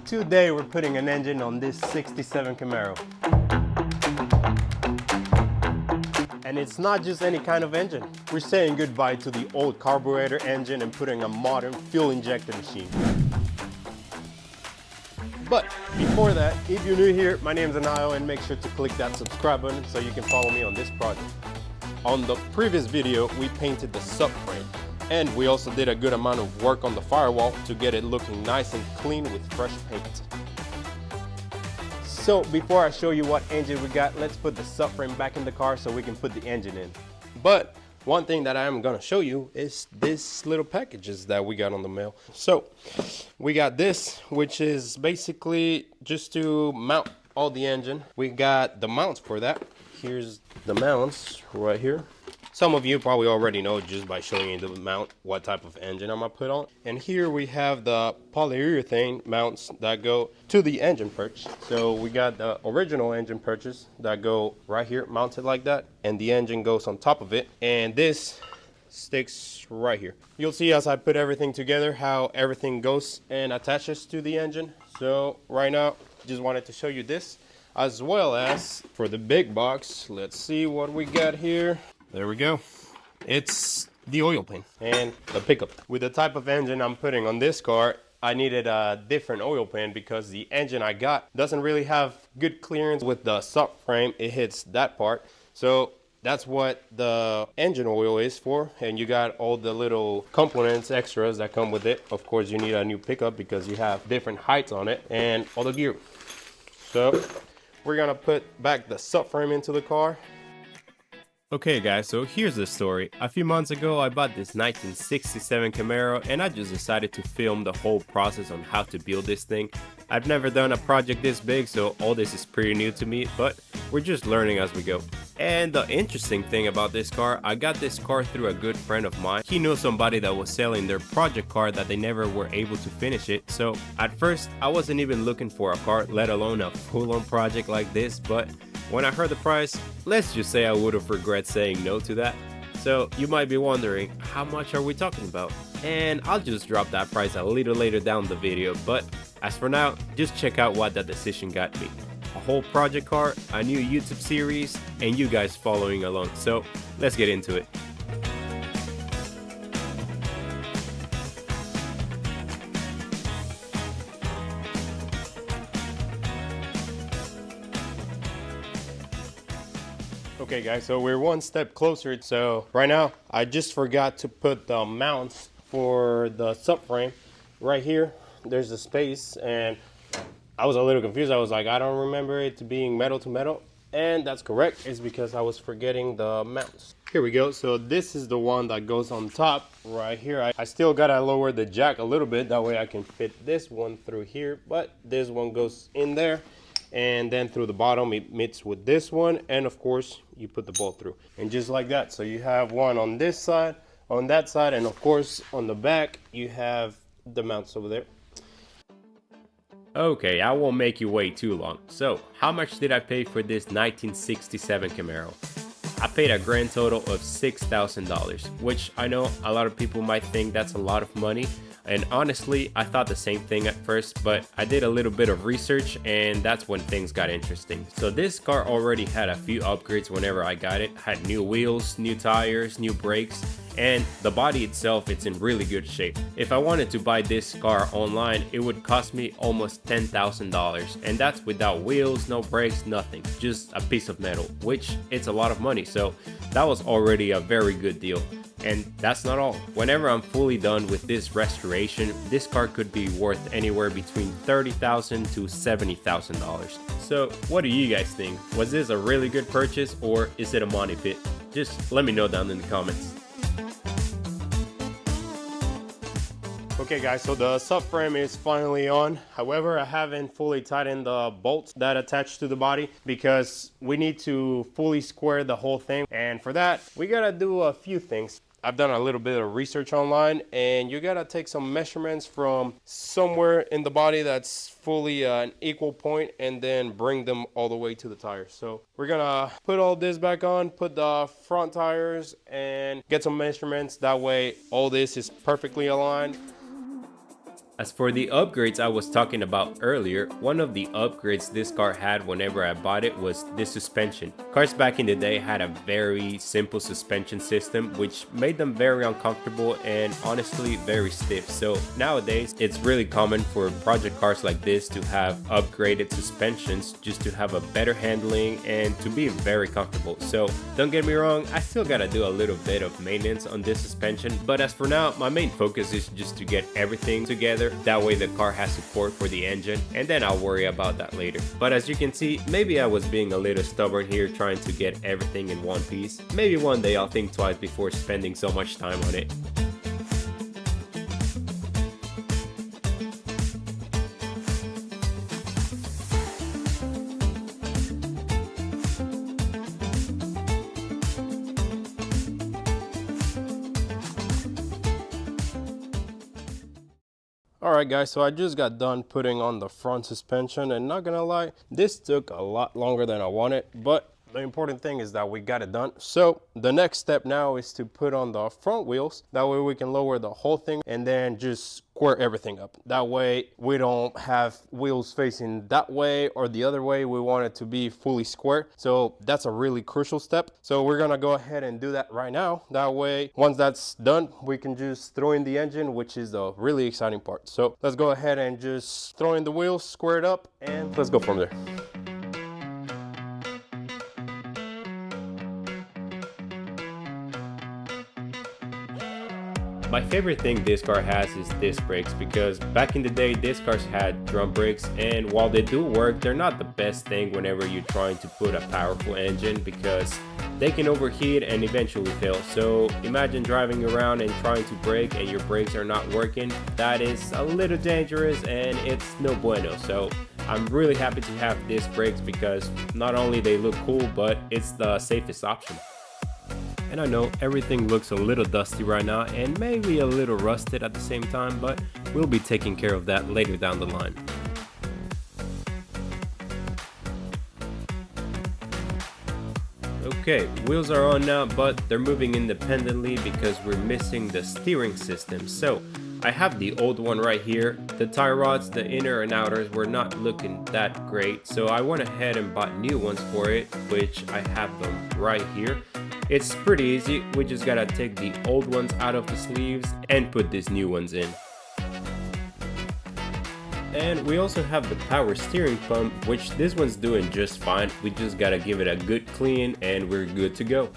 Today we're putting an engine on this 67 Camaro. And it's not just any kind of engine. We're saying goodbye to the old carburetor engine and putting a modern fuel injector machine. But before that, if you're new here, my name is Anayo, and make sure to click that subscribe button so you can follow me on this project. On the previous video, we painted the subframe, and we also did a good amount of work on the firewall to get it looking nice and clean with fresh paint. So before I show you what engine we got, let's put the subframe back in the car so we can put the engine in. But one thing that I am gonna show you is this little packages that we got on the mail. So we got this, which is basically just to mount all the engine. We got the mounts for that. Here's the mounts right here. Some of you probably already know just by showing you the mount what type of engine I'm gonna put on. And here we have the polyurethane mounts that go to the engine perch. So we got the original engine perches that go right here, mounted like that, and the engine goes on top of it. And this sticks right here. You'll see as I put everything together how everything goes and attaches to the engine. So right now, just wanted to show you this, as well as for the big box. Let's see what we got here. There we go. It's the oil pan and the pickup. With the type of engine I'm putting on this car, I needed a different oil pan because the engine I got doesn't really have good clearance with the subframe. It hits that part. So that's what the engine oil is for. And you got all the little components, extras that come with it. Of course, you need a new pickup because you have different heights on it and all the gear. So we're gonna put back the subframe into the car. Okay guys, so here's the story. A few months ago I bought this 1967 Camaro and I just decided to film the whole process on how to build this thing. I've never done a project this big, so all this is pretty new to me, but we're just learning as we go. And the interesting thing about this car, I got this car through a good friend of mine. He knew somebody that was selling their project car that they never were able to finish it. So at first I wasn't even looking for a car, let alone a full-on project like this, but when I heard the price, let's just say I would have regret saying no to that. So you might be wondering, how much are we talking about? And I'll just drop that price a little later down the video, but as for now, just check out what that decision got me. A whole project car, a new YouTube series, and you guys following along. So let's get into it. Okay guys, so we're one step closer. So right now, I just forgot to put the mounts for the subframe right here. There's a space and I was a little confused. I was like, I don't remember it being metal to metal. And that's correct. It's because I was forgetting the mounts. Here we go. So this is the one that goes on top right here. I still gotta lower the jack a little bit. That way I can fit this one through here. But this one goes in there. And then through the bottom it meets with this one, and of course you put the bolt through, and just like that. So you have one on this side, on that side, and of course on the back you have the mounts over there. Okay, I won't make you wait too long. So how much did I pay for this 1967 Camaro? I paid a grand total of $6,000, which I know a lot of people might think that's a lot of money. And honestly, I thought the same thing at first, but I did a little bit of research and that's when things got interesting. So this car already had a few upgrades whenever I got it. Had new wheels, new tires, new brakes, and the body itself, it's in really good shape. If I wanted to buy this car online, it would cost me almost $10,000, and that's without wheels, no brakes, nothing, just a piece of metal, which it's a lot of money. So that was already a very good deal. And that's not all. Whenever I'm fully done with this restoration, this car could be worth anywhere between $30,000 to $70,000. So what do you guys think? Was this a really good purchase or is it a money pit? Just let me know down in the comments. Okay guys, so the subframe is finally on. However, I haven't fully tightened the bolts that attach to the body because we need to fully square the whole thing. And for that, we gotta do a few things. I've done a little bit of research online, and you gotta take some measurements from somewhere in the body that's fully an equal point and then bring them all the way to the tires. So we're gonna put all this back on, put the front tires and get some measurements. That way all this is perfectly aligned. As for the upgrades I was talking about earlier, one of the upgrades this car had whenever I bought it was this suspension. Cars back in the day had a very simple suspension system which made them very uncomfortable and honestly very stiff. So nowadays it's really common for project cars like this to have upgraded suspensions just to have a better handling and to be very comfortable. So don't get me wrong, I still gotta do a little bit of maintenance on this suspension, but as for now my main focus is just to get everything together. That way the car has support for the engine, and then I'll worry about that later. But as you can see, maybe I was being a little stubborn here trying to get everything in one piece. Maybe one day I'll think twice before spending so much time on it. Alright guys, so I just got done putting on the front suspension, and not gonna lie, this took a lot longer than I wanted, but the important thing is that we got it done. So the next step now is to put on the front wheels. That way we can lower the whole thing and then just square everything up. That way we don't have wheels facing that way or the other way. We want it to be fully square. So that's a really crucial step. So we're gonna go ahead and do that right now. That way, once that's done, we can just throw in the engine, which is the really exciting part. So let's go ahead and just throw in the wheels, square it up, and let's go from there. My favorite thing this car has is disc brakes, because back in the day disc cars had drum brakes, and while they do work, they're not the best thing whenever you're trying to put a powerful engine because they can overheat and eventually fail. So imagine driving around and trying to brake and your brakes are not working. That is a little dangerous and it's no bueno. So I'm really happy to have disc brakes because not only they look cool, but it's the safest option. And I know everything looks a little dusty right now and maybe a little rusted at the same time, but we'll be taking care of that later down the line. Okay, wheels are on now, but they're moving independently because we're missing the steering system. So I have the old one right here. The tie rods, the inner and outers were not looking that great, so I went ahead and bought new ones for it, which I have them right here. It's pretty easy. We just gotta take the old ones out of the sleeves and put these new ones in. And we also have the power steering pump, which this one's doing just fine. We just gotta give it a good clean and we're good to go.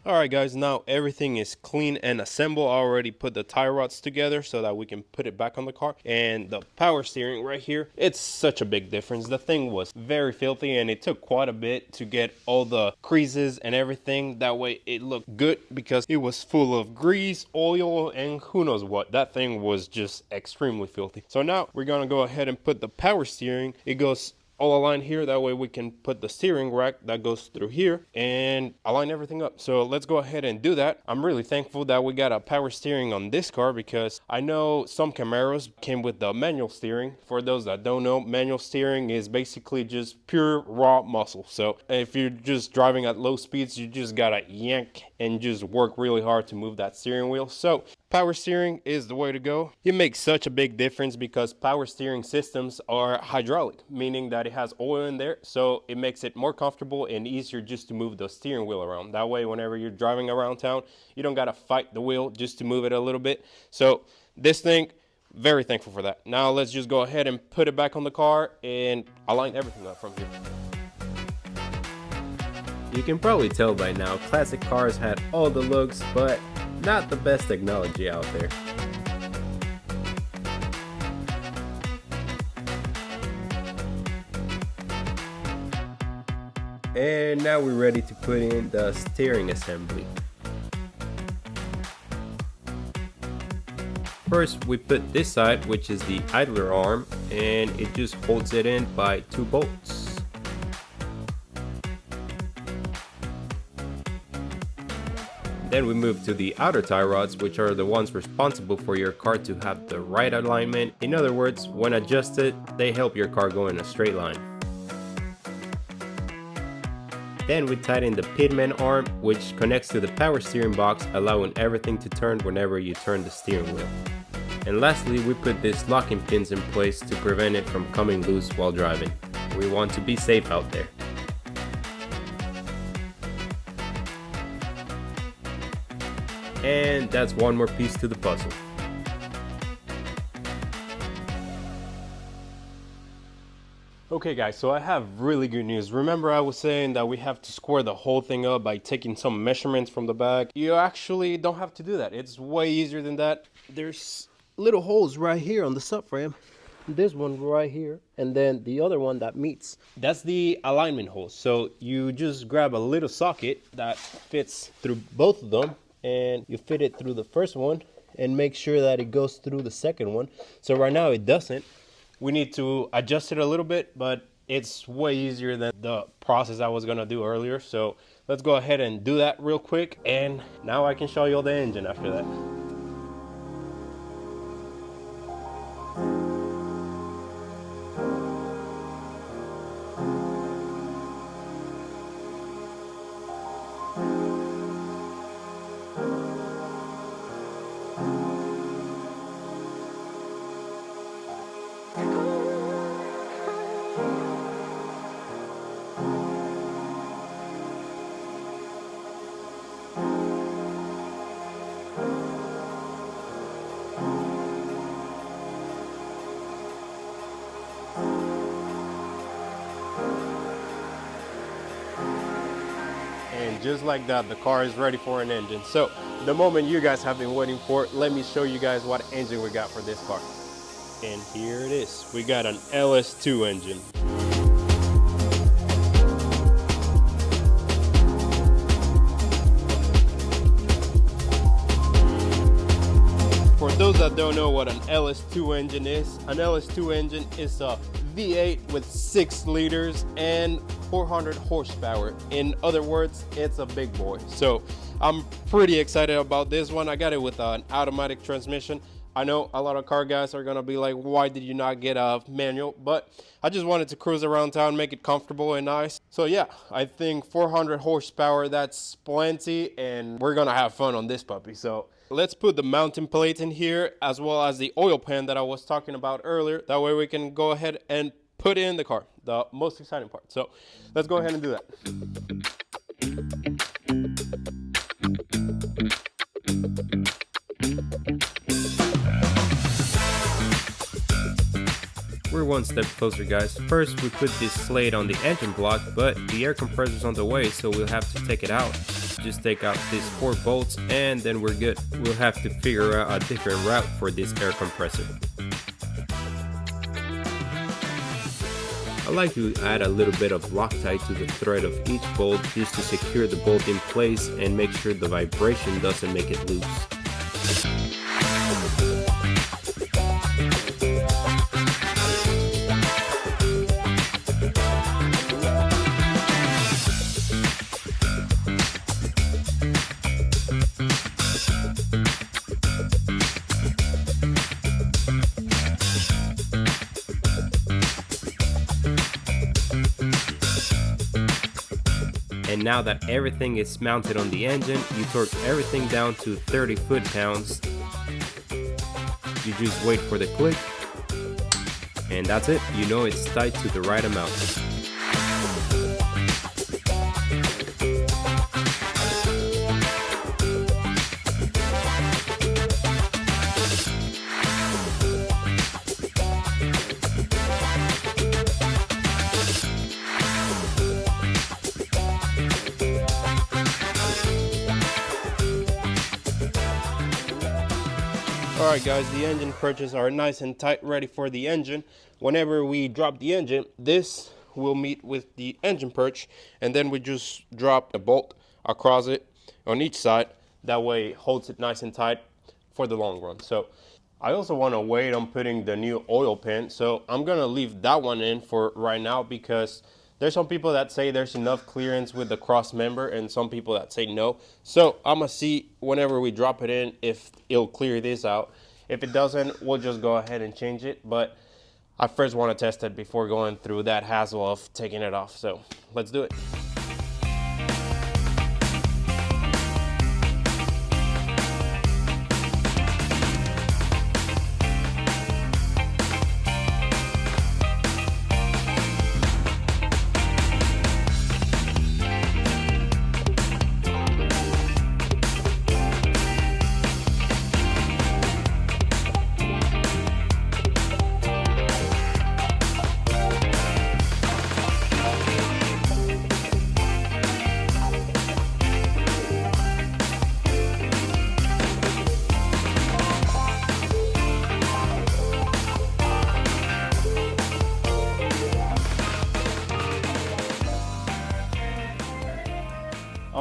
Alright guys, now everything is clean and assembled. I already put the tie rods together so that we can put it back on the car. And the power steering right here, it's such a big difference. The thing was very filthy and it took quite a bit to get all the creases and everything. That way it looked good because it was full of grease, oil, and who knows what. That thing was just extremely filthy. So now we're gonna go ahead and put the power steering. It goes all aligned here. That way we can put the steering rack that goes through here and align everything up. So let's go ahead and do that. I'm really thankful that we got a power steering on this car because I know some Camaros came with the manual steering. For those that don't know, manual steering is basically just pure raw muscle. So if you're just driving at low speeds, you just gotta yank and just work really hard to move that steering wheel. So power steering is the way to go. It makes such a big difference because power steering systems are hydraulic, meaning that it has oil in there, so it makes it more comfortable and easier just to move the steering wheel around. That way, whenever you're driving around town, you don't gotta fight the wheel just to move it a little bit. So this thing, very thankful for that. Now let's just go ahead and put it back on the car and align everything up from here. You can probably tell by now, classic cars had all the looks, but not the best technology out there. And now we're ready to put in the steering assembly. First, we put this side, which is the idler arm, and it just holds it in by 2 bolts. Then we move to the outer tie rods, which are the ones responsible for your car to have the right alignment. In other words, when adjusted, they help your car go in a straight line. Then we tighten the pitman arm, which connects to the power steering box, allowing everything to turn whenever you turn the steering wheel. And lastly, we put these locking pins in place to prevent it from coming loose while driving. We want to be safe out there. And that's one more piece to the puzzle. Okay guys, so I have really good news. Remember I was saying that we have to square the whole thing up by taking some measurements from the back? You actually don't have to do that. It's way easier than that. There's little holes right here on the subframe. This one right here, and then the other one that meets. That's the alignment hole. So you just grab a little socket that fits through both of them, and you fit it through the first one and make sure that it goes through the second one. So right now it doesn't. We need to adjust it a little bit, but it's way easier than the process I was gonna do earlier. So let's go ahead and do that real quick, and now I can show you all the engine after that. And just like that, the car is ready for an engine. So the moment you guys have been waiting for, let me show you guys what engine we got for this car. And here it is. We got an LS2 engine. For those that don't know what an LS2 engine is, an LS2 engine is a V8 with 6 liters and 400 horsepower. In other words, it's a big boy. So I'm pretty excited about this one. I got it with an automatic transmission. I know a lot of car guys are gonna be like, why did you not get a manual? But I just wanted to cruise around town, make it comfortable and nice. So yeah, I think 400 horsepower, that's plenty, and we're gonna have fun on this puppy. So let's put the mounting plate in here, as well as the oil pan that I was talking about earlier. That way we can go ahead and put it in the car, the most exciting part. So let's go ahead and do that. We're one step closer, guys. First, we put this slate on the engine block, but the air compressor's on the way, so we'll have to take it out. Just take out these 4 bolts, and then we're good. We'll have to figure out a different route for this air compressor. I like to add a little bit of Loctite to the thread of each bolt just to secure the bolt in place and make sure the vibration doesn't make it loose. And now that everything is mounted on the engine, you torque everything down to 30 foot-pounds. You just wait for the click, and that's it. You know it's tight to the right amount. Alright guys, the engine perches are nice and tight, ready for the engine. Whenever we drop the engine, this will meet with the engine perch, and then we just drop a bolt across it on each side. That way it holds it nice and tight for the long run. So I also want to wait on putting the new oil pan, so I'm gonna leave that one in for right now, because there's some people that say there's enough clearance with the cross member and some people that say no. So I'm gonna see whenever we drop it in if it'll clear this out. If it doesn't, we'll just go ahead and change it. But I first want to test it before going through that hassle of taking it off. So let's do it.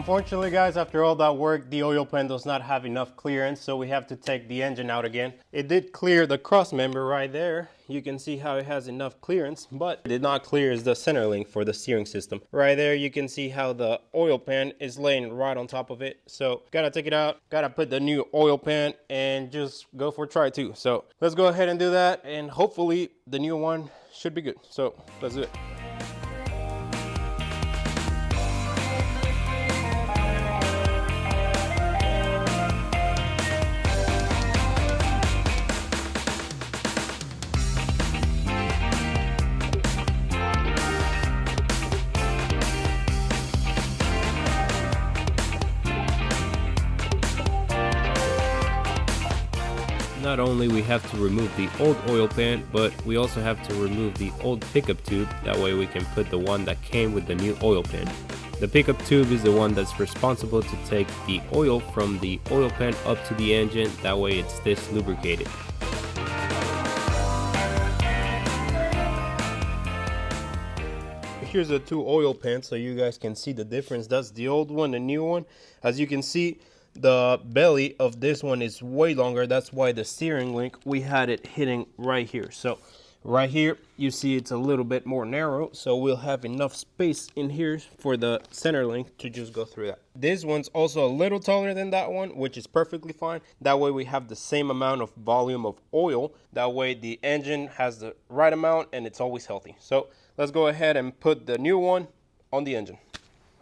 Unfortunately, guys, after all that work, the oil pan does not have enough clearance, so we have to take the engine out again. It did clear the cross member right there. You can see how it has enough clearance, but it did not clear the center link for the steering system. Right there, you can see how the oil pan is laying right on top of it. So gotta take it out, gotta put the new oil pan and just go for try two. So let's go ahead and do that, and hopefully the new one should be good. So let's do it. Not only we have to remove the old oil pan, but we also have to remove the old pickup tube. That way we can put the one that came with the new oil pan. The pickup tube is the one that's responsible to take the oil from the oil pan up to the engine. That way it's this lubricated. Here's the two oil pans so you guys can see the difference. That's the old one, the new one. As you can see, the belly of this one is way longer. That's why the steering link, we had it hitting right here. So right here, you see it's a little bit more narrow. So we'll have enough space in here for the center link to just go through that. This one's also a little taller than that one, which is perfectly fine. That way we have the same amount of volume of oil. That way the engine has the right amount and it's always healthy. So let's go ahead and put the new one on the engine.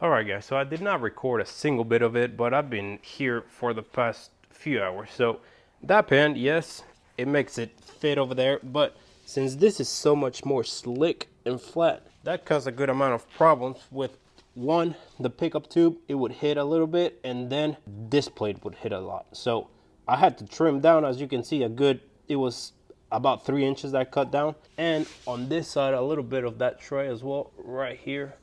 Alright guys, so I did not record a single bit of it, but I've been here for the past few hours. So that pan, yes, it makes it fit over there, but since this is so much more slick and flat, that caused a good amount of problems with one, the pickup tube, it would hit a little bit, and then this plate would hit a lot. So I had to trim down, as you can see, it was about 3 inches that I cut down. And on this side, a little bit of that tray as well, right here.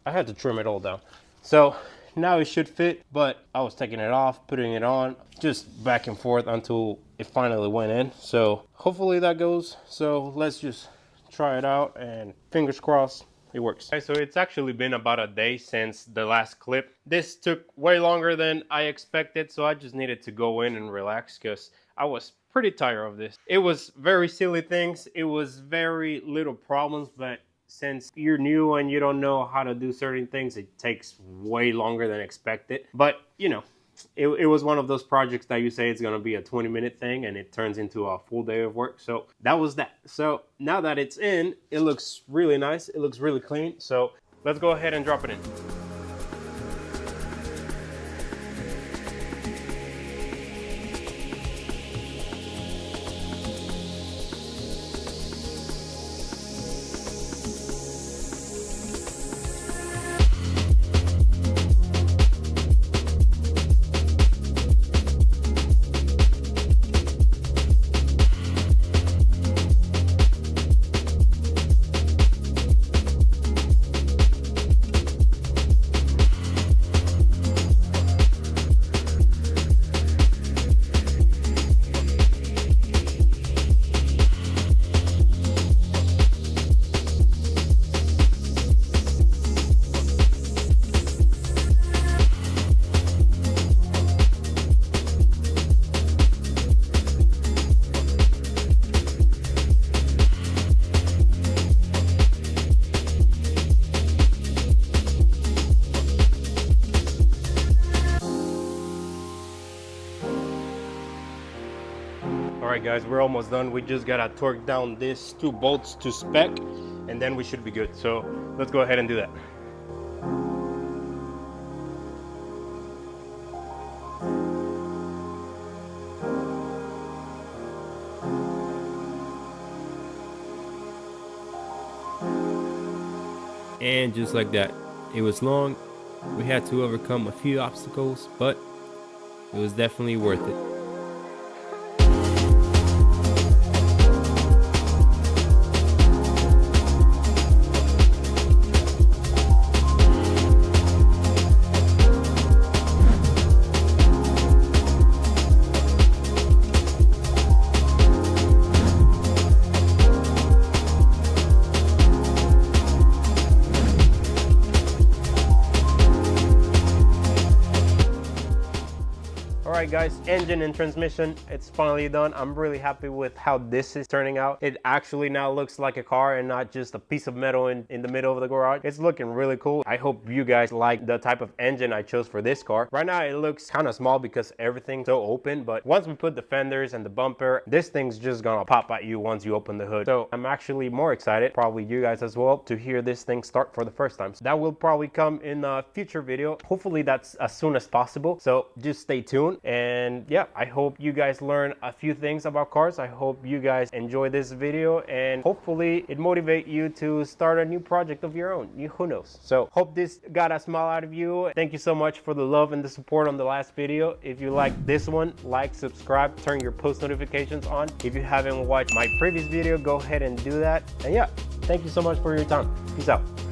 I had to trim it all down. So now it should fit, but I was taking it off, putting it on, just back and forth until it finally went in. So hopefully that goes. So let's just try it out and fingers crossed it works. Okay, so it's actually been about a day since the last clip. This took way longer than I expected, so I just needed to go in and relax because I was pretty tired of this. It was very silly things. It was very little problems, but since you're new and you don't know how to do certain things, it takes way longer than expected. But you know, it was one of those projects that you say it's gonna be a 20-minute thing and it turns into a full day of work. So that was that. So now that it's in, it looks really nice, it looks really clean. So let's go ahead and drop it in. Alright guys, we're almost done. We just gotta torque down these 2 bolts to spec and then we should be good. So let's go ahead and do that. And just like that, it was long. We had to overcome a few obstacles, but it was definitely worth it. right guys, engine and transmission, it's finally done. I'm really happy with how this is turning out. It actually now looks like a car and not just a piece of metal in the middle of the garage. It's looking really cool. I hope you guys like the type of engine I chose for this car. Right now it looks kind of small because everything's so open, but once we put the fenders and the bumper, this thing's just gonna pop at you once you open the hood. So I'm actually more excited, probably you guys as well, to hear this thing start for the first time. So that will probably come in a future video. Hopefully that's as soon as possible. So just stay tuned. And yeah, I hope you guys learn a few things about cars. I hope you guys enjoy this video and hopefully it motivate you to start a new project of your own. Who knows? So hope this got a smile out of you. Thank you so much for the love and the support on the last video. If you like this one, like, subscribe, turn your post notifications on. If you haven't watched my previous video, go ahead and do that. And yeah, thank you so much for your time. Peace out.